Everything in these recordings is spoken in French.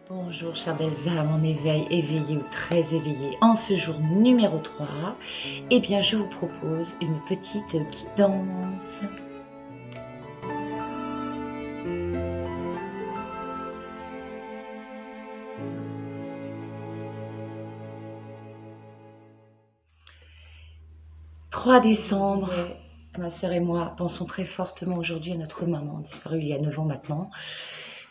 Bonjour chères belles âmes en éveil, éveillées ou très éveillées. En ce jour numéro 3, eh bien je vous propose une petite guidance. « 3 décembre, ma sœur et moi pensons très fortement aujourd'hui à notre maman, disparue il y a 9 ans maintenant.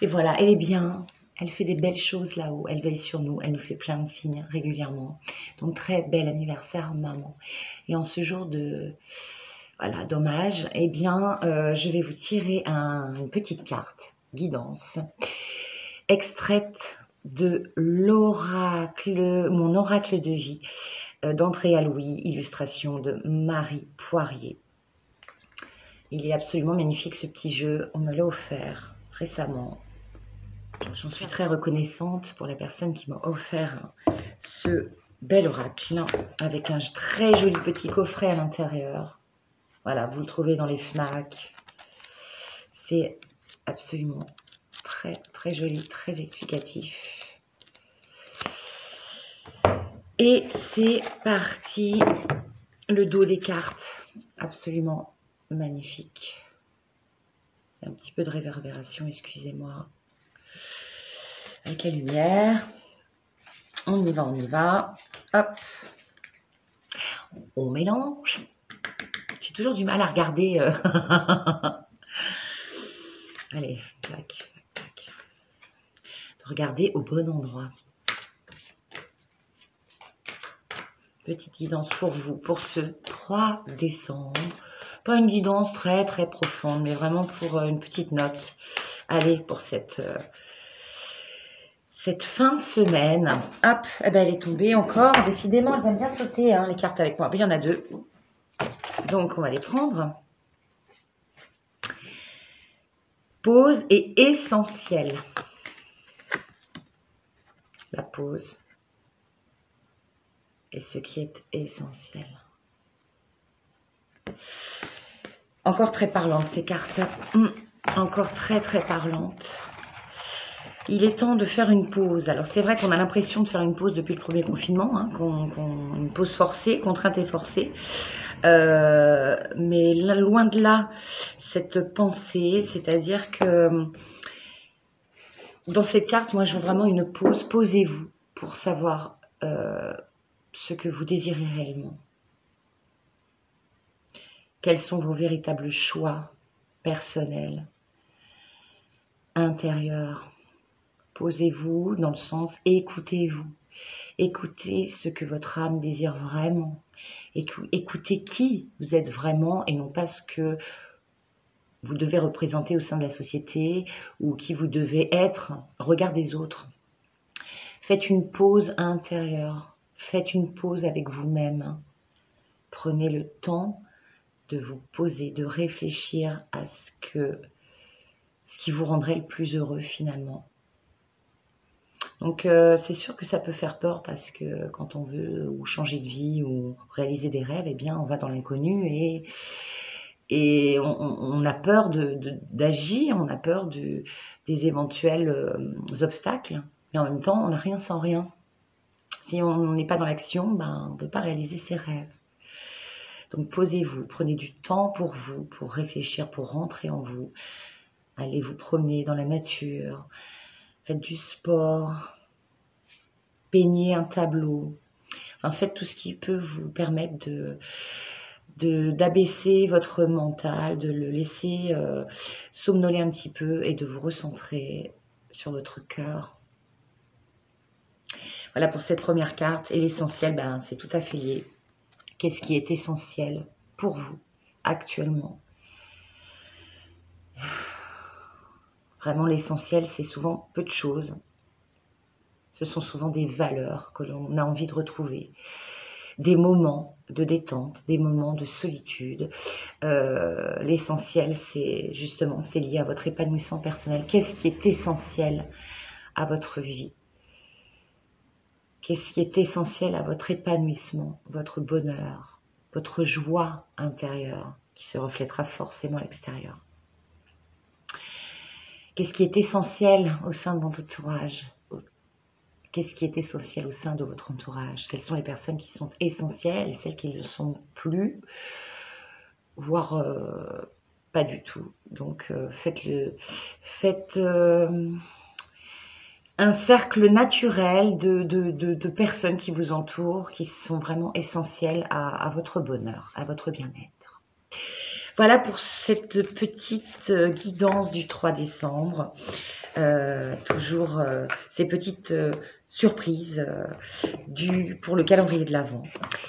Et voilà, elle est bien, elle fait des belles choses là-haut, elle veille sur nous, elle nous fait plein de signes régulièrement. Donc très bel anniversaire maman. Et en ce jour de d'hommage, eh bien je vais vous tirer une petite carte guidance extraite de l'oracle, mon oracle de vie d'Andrea Louis, illustration de Marie Poirier. Il est absolument magnifique ce petit jeu, on me l'a offert récemment. J'en suis très reconnaissante pour la personne qui m'a offert ce bel oracle avec un très joli petit coffret à l'intérieur. Voilà, vous le trouvez dans les FNAC. C'est absolument très joli, très explicatif. Et c'est parti, le dos des cartes, absolument magnifique. Un petit peu de réverbération, excusez-moi. Avec la lumière. On y va. Hop. On mélange. J'ai toujours du mal à regarder. Allez, clac, clac. De regarder au bon endroit. Petite guidance pour vous, pour ce 3 décembre. Pas une guidance très profonde, mais vraiment pour une petite note. Allez, pour cette fin de semaine. Hop, eh ben, elle est tombée encore. Décidément, elles aiment bien sauter, hein, les cartes avec moi. Il y en a 2. Donc, on va les prendre. Pause et essentiel. La pause est ce qui est essentiel. Encore très parlante ces cartes. Encore très parlante. Il est temps de faire une pause. Alors c'est vrai qu'on a l'impression de faire une pause depuis le premier confinement, hein, une pause forcée, contrainte et forcée. Mais là, loin de là, cette pensée, c'est-à-dire que dans cette carte, moi je veux vraiment une pause. Posez-vous pour savoir ce que vous désirez réellement. Quels sont vos véritables choix personnels, intérieurs. Posez-vous dans le sens écoutez-vous. Écoutez ce que votre âme désire vraiment. Écoutez qui vous êtes vraiment et non pas ce que vous devez représenter au sein de la société ou qui vous devez être. Regard des autres. Faites une pause intérieure. Faites une pause avec vous-même. Prenez le temps de vous poser, de réfléchir à ce qui vous rendrait le plus heureux finalement. Donc c'est sûr que ça peut faire peur parce que quand on veut ou changer de vie ou réaliser des rêves, eh bien on va dans l'inconnu et on a peur d'agir, on a peur des éventuels obstacles, mais en même temps on n'a rien sans rien. Si on n'est pas dans l'action, ben, on ne peut pas réaliser ses rêves. Donc posez-vous, prenez du temps pour vous, pour réfléchir, pour rentrer en vous. Allez vous promener dans la nature, faites du sport, peignez un tableau. Enfin, faites tout ce qui peut vous permettre d'abaisser votre mental, de le laisser somnoler un petit peu et de vous recentrer sur votre cœur. Voilà pour cette première carte. Et l'essentiel, ben, c'est tout à fait lié. Qu'est-ce qui est essentiel pour vous actuellement? Vraiment, l'essentiel, c'est souvent peu de choses. Ce sont souvent des valeurs que l'on a envie de retrouver. Des moments de détente, des moments de solitude. L'essentiel, c'est justement, c'est lié à votre épanouissement personnel. Qu'est-ce qui est essentiel à votre vie? Qu'est-ce qui est essentiel à votre épanouissement, votre bonheur, votre joie intérieure qui se reflètera forcément à l'extérieur? Qu'est-ce qui est essentiel au sein de votre entourage, Qu'est-ce qui est essentiel au sein de votre entourage? Quelles sont les personnes qui sont essentielles et celles qui ne le sont plus, voire pas du tout. Donc faites un cercle naturel de personnes qui vous entourent, qui sont vraiment essentielles à votre bonheur, à votre bien-être. Voilà pour cette petite guidance du 3 décembre. Toujours ces petites surprises pour le calendrier de l'Avent.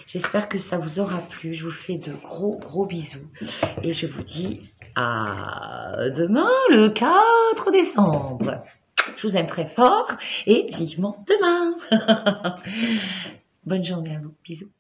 J'espère que ça vous aura plu. Je vous fais de gros bisous et je vous dis à demain le 4 décembre. Je vous aime très fort et vivement demain. Bonne journée à vous. Bisous.